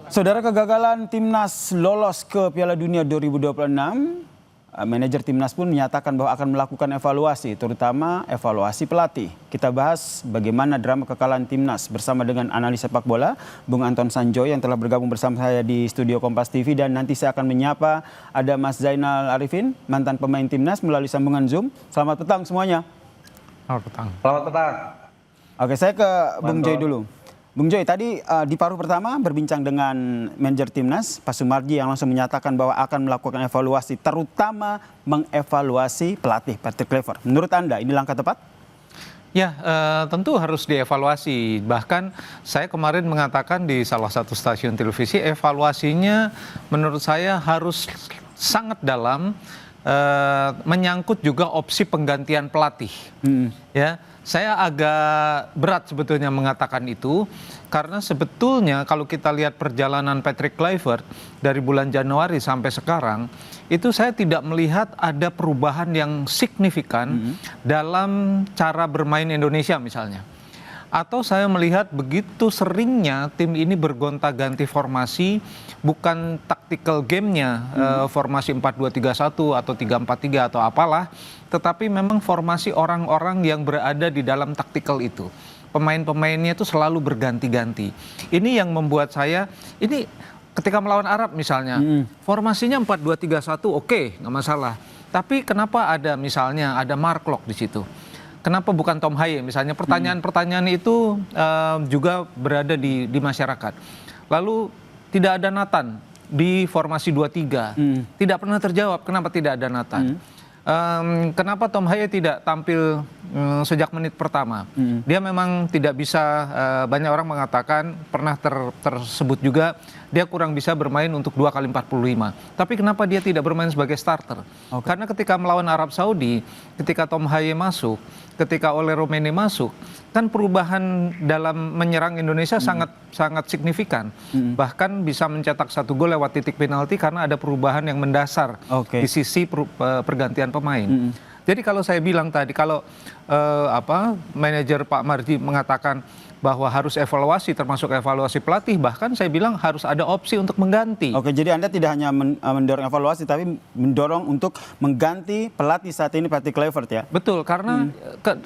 Saudara, kegagalan Timnas lolos ke Piala Dunia 2026, manajer Timnas pun menyatakan bahwa akan melakukan evaluasi, terutama evaluasi pelatih. Kita bahas bagaimana drama kekalahan Timnas bersama dengan analis sepak bola, Bung Anton Sanjoyo yang telah bergabung bersama saya di studio Kompas TV. Dan nanti saya akan menyapa ada Mas Zainal Arifin, mantan pemain Timnas melalui sambungan Zoom. Selamat petang semuanya. Selamat petang. Selamat petang. Oke, saya ke Bung Joy dulu. Bung Joy, tadi di paruh pertama berbincang dengan manajer Timnas, Pak Sumarji, yang langsung menyatakan bahwa akan melakukan evaluasi, terutama mengevaluasi pelatih Patrick Kluivert. Menurut Anda, ini langkah tepat? Ya, tentu harus dievaluasi. Bahkan saya kemarin mengatakan di salah satu stasiun televisi, evaluasinya menurut saya harus sangat dalam, menyangkut juga opsi penggantian pelatih. Ya. Saya agak berat sebetulnya mengatakan itu, karena sebetulnya kalau kita lihat perjalanan Patrick Kluivert dari bulan Januari sampai sekarang, itu saya tidak melihat ada perubahan yang signifikan dalam cara bermain Indonesia misalnya. Atau saya melihat begitu seringnya tim ini bergonta-ganti formasi, bukan tactical game-nya, formasi 4-2-3-1 atau 3-4-3 atau apalah, tetapi memang formasi orang-orang yang berada di dalam tactical itu. Pemain-pemainnya itu selalu berganti-ganti. Ini yang membuat saya, ini ketika melawan Arab misalnya, formasinya 4-2-3-1 oke, nggak masalah. Tapi kenapa ada misalnya ada Mark Locke di situ? Kenapa bukan Tom Haye misalnya? Pertanyaan-pertanyaan itu juga berada di masyarakat. Lalu tidak ada Nathan di formasi 2-3. Tidak pernah terjawab kenapa tidak ada Nathan. Kenapa Tom Haye tidak tampil sejak menit pertama? Dia memang tidak bisa, banyak orang mengatakan, pernah tersebut juga, dia kurang bisa bermain untuk 2x45. Tapi kenapa dia tidak bermain sebagai starter? Karena ketika melawan Arab Saudi, ketika Tom Haye masuk, ketika Ole Romeni masuk, kan perubahan dalam menyerang Indonesia sangat signifikan. Bahkan bisa mencetak 1 gol lewat titik penalti karena ada perubahan yang mendasar di sisi pergantian pemain. Jadi kalau saya bilang tadi, kalau manajer Pak Marji mengatakan bahwa harus evaluasi, termasuk evaluasi pelatih, bahkan saya bilang harus ada opsi untuk mengganti. Oke, jadi Anda tidak hanya mendorong evaluasi, tapi mendorong untuk mengganti pelatih saat ini, Patrick Kluivert, ya? Betul, karena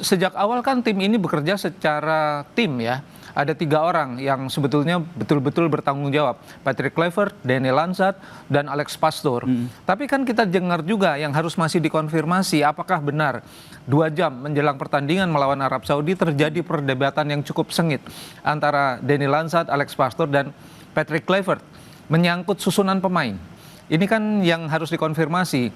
sejak awal kan tim ini bekerja secara tim, ya. Ada 3 orang yang sebetulnya betul-betul bertanggung jawab. Patrick Kluivert, Daniel Lansat, dan Alex Pastoor. Tapi kan kita dengar juga yang harus masih dikonfirmasi apakah benar 2 jam menjelang pertandingan melawan Arab Saudi terjadi perdebatan yang cukup sengit antara Daniel Lansat, Alex Pastoor, dan Patrick Kluivert menyangkut susunan pemain. Ini kan yang harus dikonfirmasi.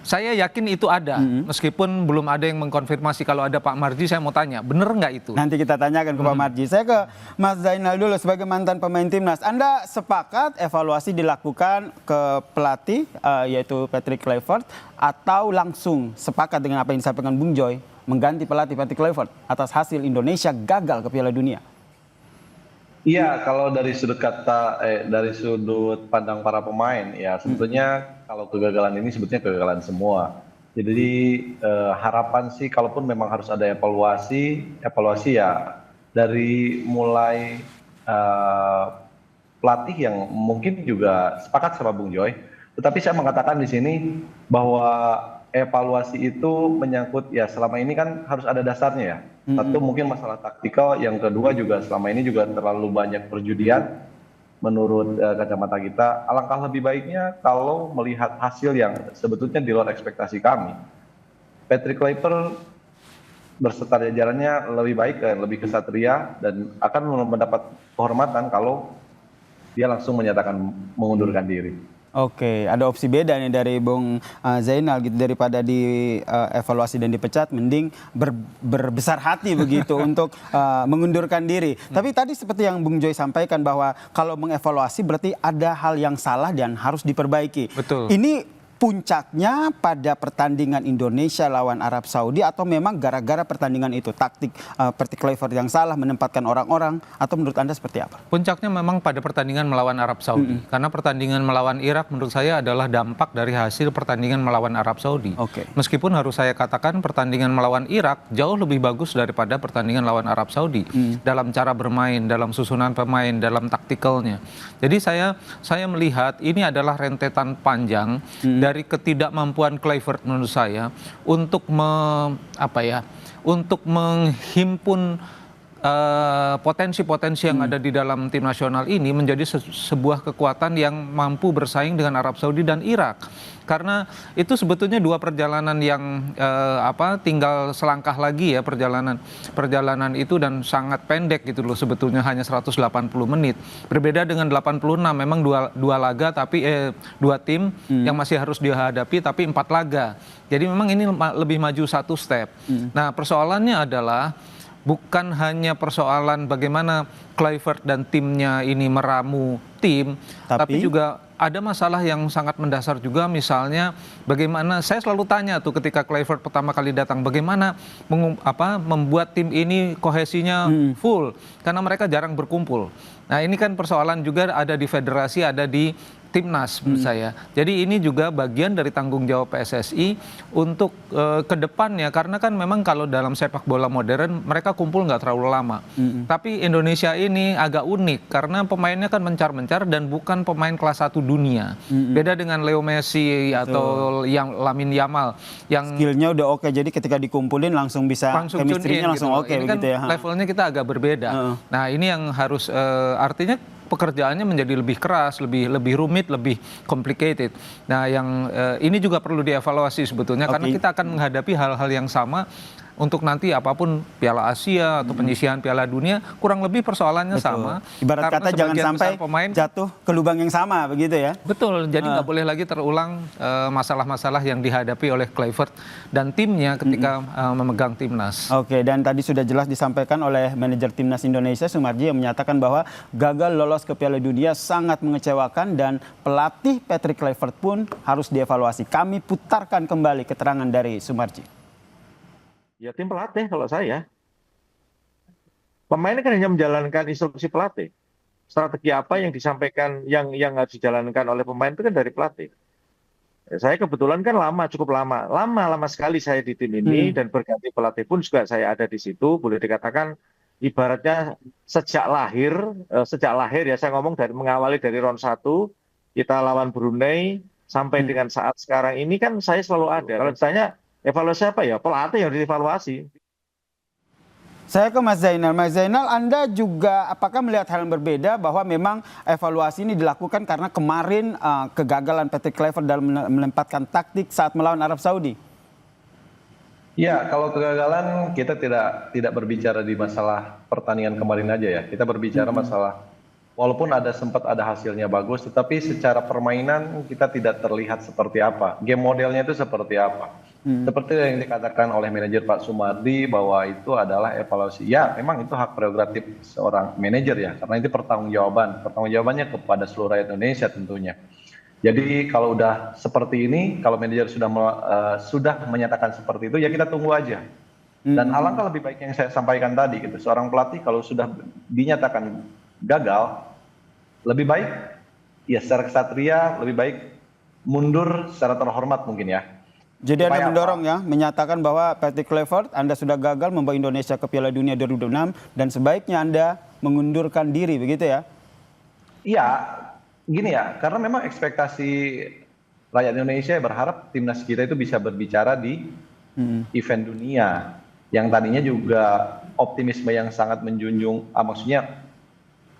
Saya yakin itu ada, meskipun belum ada yang mengkonfirmasi. Kalau ada Pak Marji, saya mau tanya, bener nggak itu? Nanti kita tanyakan ke Pak Marji. Saya ke Mas Zainal dulu sebagai mantan pemain Timnas. Anda sepakat evaluasi dilakukan ke pelatih, yaitu Patrick Kluivert, atau langsung sepakat dengan apa yang disampaikan Bung Joy, mengganti pelatih Patrick Kluivert atas hasil Indonesia gagal ke Piala Dunia? Iya, kalau dari sudut dari sudut pandang para pemain, ya sebetulnya kalau kegagalan ini sebetulnya kegagalan semua. Jadi harapan sih, kalaupun memang harus ada evaluasi ya dari mulai pelatih yang mungkin juga sepakat sama Bung Joy. Tetapi saya mengatakan di sini bahwa evaluasi itu menyangkut, ya selama ini kan harus ada dasarnya ya. Satu mungkin masalah taktikal, yang kedua juga selama ini juga terlalu banyak perjudian menurut kacamata kita. Alangkah lebih baiknya kalau melihat hasil yang sebetulnya di luar ekspektasi kami. Patrick Kluivert berserta jajarannya lebih baik, lebih kesatria, dan akan mendapat kehormatan kalau dia langsung menyatakan mengundurkan diri. Oke, ada opsi beda nih dari Bung Zainal gitu, daripada di evaluasi dan dipecat, mending berbesar hati begitu untuk mengundurkan diri. Tapi tadi seperti yang Bung Joy sampaikan bahwa kalau mengevaluasi berarti ada hal yang salah dan harus diperbaiki. Betul. Ini puncaknya pada pertandingan Indonesia lawan Arab Saudi atau memang gara-gara pertandingan itu taktik Patrick Kluivert yang salah menempatkan orang-orang, atau menurut Anda seperti apa? Puncaknya memang pada pertandingan melawan Arab Saudi. Karena pertandingan melawan Irak menurut saya adalah dampak dari hasil pertandingan melawan Arab Saudi. Oke. Meskipun harus saya katakan pertandingan melawan Irak jauh lebih bagus daripada pertandingan lawan Arab Saudi. Dalam cara bermain, dalam susunan pemain, dalam taktikalnya. Jadi saya melihat ini adalah rentetan panjang dari ketidakmampuan Kluivert menurut saya untuk untuk menghimpun potensi-potensi yang ada di dalam tim nasional ini menjadi sebuah kekuatan yang mampu bersaing dengan Arab Saudi dan Irak. Karena itu sebetulnya dua perjalanan yang tinggal selangkah lagi ya, perjalanan itu, dan sangat pendek gitu loh, sebetulnya hanya 180 menit. Berbeda dengan 86, memang dua laga tapi dua tim yang masih harus dihadapi tapi 4 laga. Jadi memang ini lebih maju satu step. Nah, persoalannya adalah bukan hanya persoalan bagaimana Kluivert dan timnya ini meramu tim, tapi juga ada masalah yang sangat mendasar juga, misalnya bagaimana, saya selalu tanya tuh ketika Kluivert pertama kali datang, bagaimana membuat tim ini kohesinya full, karena mereka jarang berkumpul. Nah, ini kan persoalan juga ada di federasi, ada di timnas menurut saya. Jadi ini juga bagian dari tanggung jawab PSSI untuk ke depannya, karena kan memang kalau dalam sepak bola modern mereka kumpul nggak terlalu lama. Tapi Indonesia ini agak unik karena pemainnya kan mencar-mencar dan bukan pemain kelas 1 dunia. Beda dengan Leo Messi atau yang Lamine Yamal yang skillnya udah oke, jadi ketika dikumpulin langsung bisa chemistry-nya langsung oke ini kan begitu ya. Levelnya kita agak berbeda. Nah, ini yang harus artinya pekerjaannya menjadi lebih keras, lebih rumit, lebih complicated. Nah, yang ini juga perlu dievaluasi sebetulnya, karena kita akan menghadapi hal-hal yang sama untuk nanti apapun Piala Asia atau penyisihan Piala Dunia, kurang lebih persoalannya sama. Ibarat kata jangan sampai pemain jatuh ke lubang yang sama begitu ya. Betul, jadi nggak boleh lagi terulang masalah-masalah yang dihadapi oleh Kluivert dan timnya ketika memegang timnas. Oke, dan tadi sudah jelas disampaikan oleh manajer timnas Indonesia Sumarji yang menyatakan bahwa gagal lolos ke Piala Dunia sangat mengecewakan dan pelatih Patrick Kluivert pun harus dievaluasi. Kami putarkan kembali keterangan dari Sumarji. Ya tim pelatih kalau saya. Pemain kan hanya menjalankan instruksi pelatih. Strategi apa yang disampaikan, yang harus dijalankan oleh pemain itu kan dari pelatih. Ya, saya kebetulan kan cukup lama sekali saya di tim ini, dan berganti pelatih pun juga saya ada di situ. Boleh dikatakan ibaratnya sejak lahir ya, saya ngomong mengawali dari round 1, kita lawan Brunei sampai dengan saat sekarang ini kan saya selalu ada. Kalau ditanya evaluasi apa ya? Pelatih yang dievaluasi. Saya ke Mas Zainal. Mas Zainal, Anda juga apakah melihat hal yang berbeda bahwa memang evaluasi ini dilakukan karena kemarin kegagalan Patrick Kluivert dalam menempatkan taktik saat melawan Arab Saudi? Ya, kalau kegagalan kita tidak berbicara di masalah pertandingan kemarin aja ya. Kita berbicara masalah walaupun sempat ada hasilnya bagus, tetapi secara permainan kita tidak terlihat seperti apa. Game modelnya itu seperti apa. Seperti yang dikatakan oleh manajer Pak Sumardi bahwa itu adalah evaluasi. Ya, memang itu hak prerogatif seorang manajer ya, karena itu pertanggungjawabannya kepada seluruh rakyat Indonesia tentunya. Jadi kalau udah seperti ini, kalau manajer sudah menyatakan seperti itu, ya kita tunggu aja. Dan alangkah lebih baik yang saya sampaikan tadi gitu. Seorang pelatih kalau sudah dinyatakan gagal, lebih baik ya secara kesatria lebih baik mundur secara terhormat mungkin ya. Jadi Anda mendorong ya, menyatakan bahwa Patrick Kluivert, Anda sudah gagal membawa Indonesia ke Piala Dunia 2026 dan sebaiknya Anda mengundurkan diri, begitu ya? Iya, gini ya, karena memang ekspektasi rakyat Indonesia berharap timnas kita itu bisa berbicara di event dunia, yang tadinya juga optimisme yang sangat menjunjung, maksudnya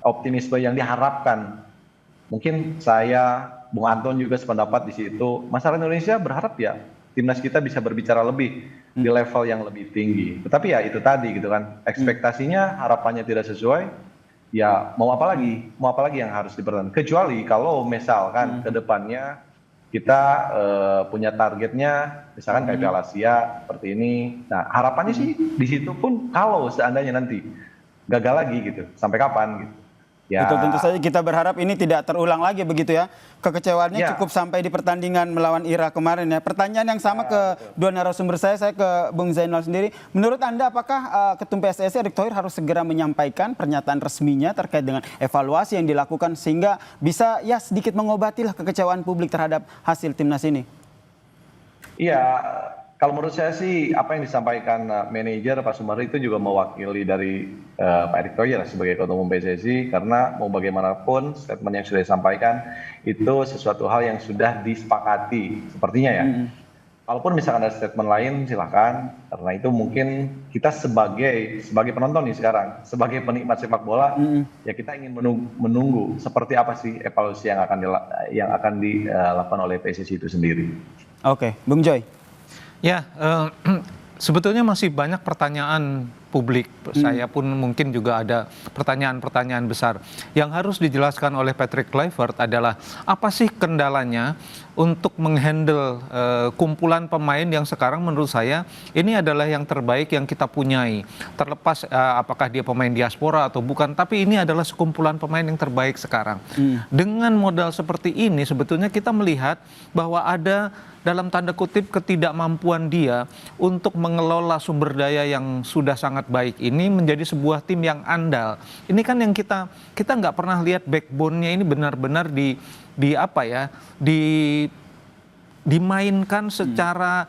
optimisme yang diharapkan. Mungkin saya, Bung Anton juga sependapat di situ. Masyarakat Indonesia berharap ya timnas kita bisa berbicara lebih di level yang lebih tinggi. Tetapi ya itu tadi gitu kan, ekspektasinya, harapannya tidak sesuai. Ya mau apa lagi yang harus dipertahankan? Kecuali kalau misalkan ke depannya kita punya targetnya, misalkan kayak Piala Asia seperti ini. Nah harapannya sih di situ pun kalau seandainya nanti gagal lagi gitu, sampai kapan gitu. Ya, Betul, tentu saja kita berharap ini tidak terulang lagi begitu ya. Kekecewaannya Ya. cukup sampai di pertandingan melawan Irak kemarin ya. Pertanyaan yang sama ke dua narasumber saya ke Bung Zainal sendiri. Menurut Anda apakah Ketum PSSI Erick Thohir harus segera menyampaikan pernyataan resminya terkait dengan evaluasi yang dilakukan sehingga bisa ya sedikit mengobatilah kekecewaan publik terhadap hasil timnas ini? iya, kalau menurut saya sih apa yang disampaikan manajer Pak Sumardi itu juga mewakili dari Pak Erick Thohir sebagai Ketua Umum PSSI, karena mau bagaimanapun statement yang sudah disampaikan itu sesuatu hal yang sudah disepakati sepertinya ya. Kalaupun misalkan ada statement lain silahkan, karena itu mungkin kita sebagai penonton nih sekarang, sebagai penikmat sepak bola, ya kita ingin menunggu seperti apa sih evaluasi yang akan dilakukan oleh PSSI itu sendiri. Oke, Bung Joy. Ya, sebetulnya masih banyak pertanyaan publik. Saya pun mungkin juga ada pertanyaan-pertanyaan besar. Yang harus dijelaskan oleh Patrick Kluivert adalah apa sih kendalanya untuk menghandle kumpulan pemain yang sekarang menurut saya ini adalah yang terbaik yang kita punyai. Terlepas apakah dia pemain diaspora atau bukan, tapi ini adalah sekumpulan pemain yang terbaik sekarang. Dengan modal seperti ini sebetulnya kita melihat bahwa ada dalam tanda kutip ketidakmampuan dia untuk mengelola sumber daya yang sudah sangat baik ini menjadi sebuah tim yang andal. Ini kan yang kita nggak pernah lihat backbone-nya ini benar-benar dimainkan secara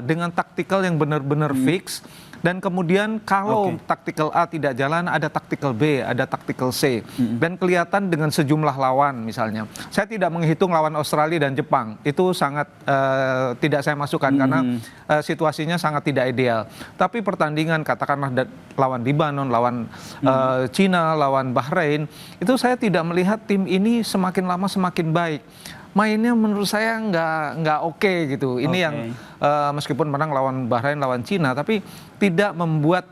dengan taktikal yang benar-benar fix. Dan kemudian kalau taktikal A tidak jalan, ada taktikal B, ada taktikal C. Dan kelihatan dengan sejumlah lawan misalnya. Saya tidak menghitung lawan Australia dan Jepang. Itu sangat tidak saya masukkan karena situasinya sangat tidak ideal. Tapi pertandingan katakanlah lawan Libanon, lawan Cina, lawan Bahrain, itu saya tidak melihat tim ini semakin lama semakin baik. Mainnya menurut saya nggak oke gitu. Ini yang meskipun menang lawan Bahrain, lawan Cina, tapi tidak membuat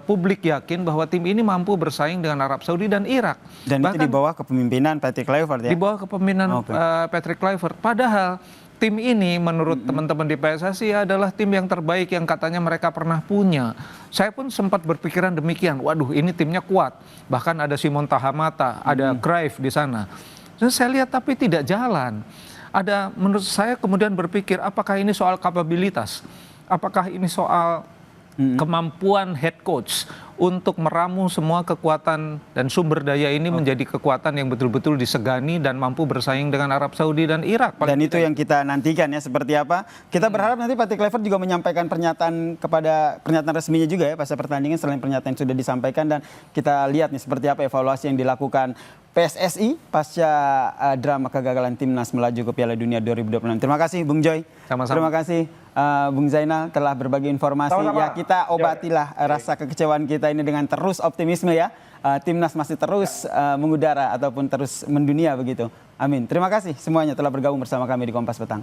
publik yakin bahwa tim ini mampu bersaing dengan Arab Saudi dan Irak. Dan bahkan itu di bawah kepemimpinan Patrick Kluivert ya? di bawah kepemimpinan Patrick Kluivert. Padahal tim ini menurut teman-teman di PSSI adalah tim yang terbaik yang katanya mereka pernah punya. Saya pun sempat berpikiran demikian. Waduh, ini timnya kuat. Bahkan ada Simon Tahamata, ada Cruyff di sana. Dan saya lihat tapi tidak jalan. Ada menurut saya kemudian berpikir apakah ini soal kapabilitas? Apakah ini soal kemampuan head coach untuk meramu semua kekuatan dan sumber daya ini menjadi kekuatan yang betul-betul disegani dan mampu bersaing dengan Arab Saudi dan Irak. Dan itu yang kita nantikan ya seperti apa. Kita berharap nanti Patrick Kluivert juga menyampaikan pernyataan resminya juga ya pasca pertandingan selain pernyataan yang sudah disampaikan, dan kita lihat nih seperti apa evaluasi yang dilakukan PSSI pasca drama kegagalan timnas melaju ke Piala Dunia 2026. Terima kasih Bung Joy. Sama-sama. Terima kasih Bung Zainal telah berbagi informasi. Sama-sama. Ya kita obatilah rasa kekecewaan kita ini dengan terus optimisme ya. Timnas masih terus mengudara ataupun terus mendunia begitu. Amin. Terima kasih semuanya telah bergabung bersama kami di Kompas Petang.